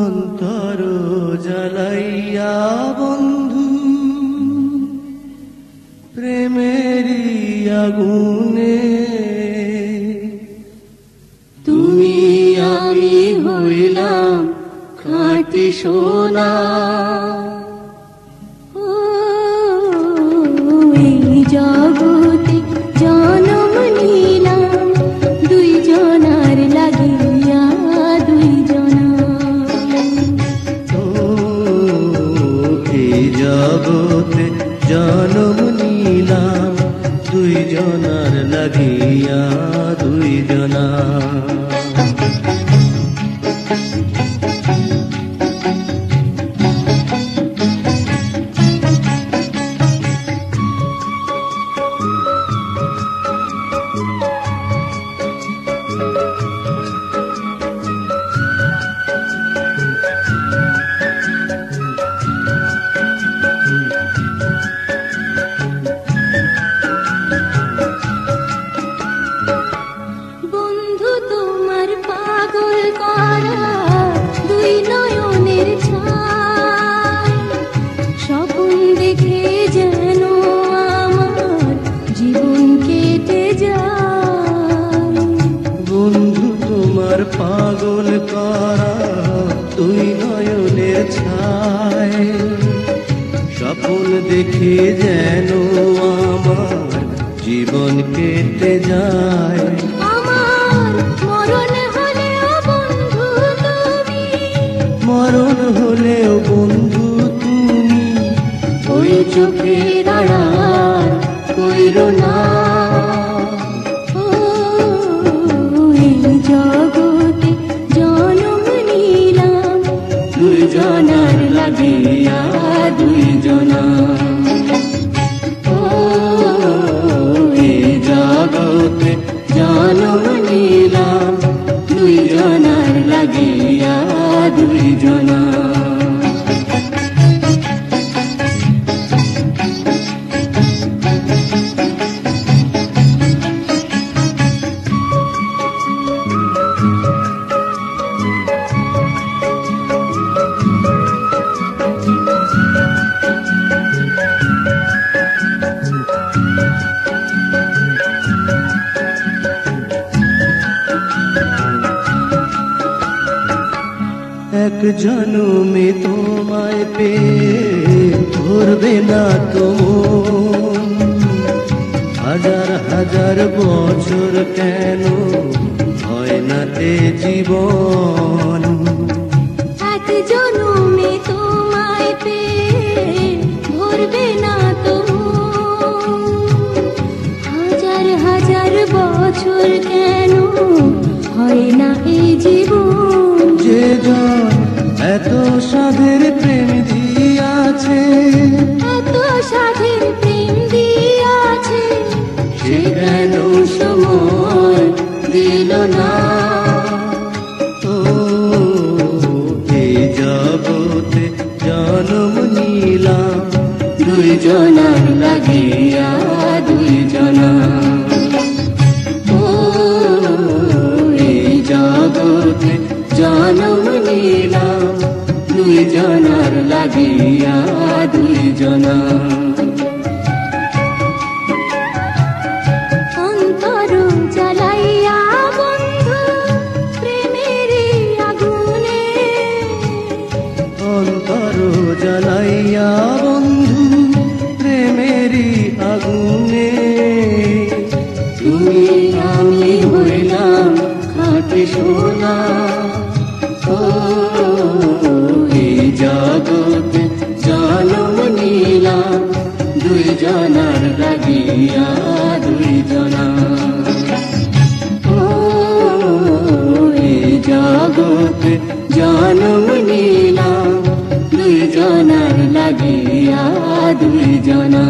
অন্তর জ্বালাইয়া বন্ধু প্রেমেরই আগুনে, তুমি আমি হইলাম খাঁটি সোনা। এই জগতে জনম নিলাম দুই জনার লাগিয়া, দুই জনা। এই জগতে জনম নিলাম দুই জনার লাগিয়া, দুই জনা। বন্ধু তোমার পাগল করা দুই নয়নের ছায়, স্বপ্ন দেখে যেন আমার জীবন কেটে যায়। বন্ধু তোমার পাগল করা দুই নয়নের ছায়, স্বপ্ন দেখে যেন আমার জীবন কেটে যায়। আমার মরণ হলেও বন্ধু তুমি, মরণ হলেও বন্ধু তুমি ওই চোখের আড়াল কইরো না। এই জগতে জনম নিলাম দুই জনার লাগিয়া, দুই জনা। এই জগতে জনম নিলাম দুই জনার লাগিয়া, দুই জনা। এক জনমে তোমায় পেয়ে ধরবে না তো মন, হাজার হাজার বছর কেন হয় না এ জীবন। এক জনমে তোমায় পেয়ে ভরবে না তো, হাজার হাজার বছর কেন হয় না এই জীবন। যে জন এত সাধের প্রেম দিয়াছে, এত সাধের প্রেম দিয়াছে, সে কেন সময় দিল না। এই জগতে জনম নিলাম দুই জনার লাগিয়া, দুই জনা। এই জগতে জনম নিলাম দুই জনার লাগিয়া, দুই জনা। অন্তর জ্বালাইয়া বন্ধু প্রেমেরই আগুনে, অন্তর জ্বালাইয়া বন্ধু প্রেমেরই আগুনে। তুমি আমি হইলাম খাঁটি সোনা। এই জগতে জনম নিলাম দুই জনার লাগিয়া, দুই জনা। এই জগতে জনম নিলাম দুই জনার লাগিয়া, দুই জনা।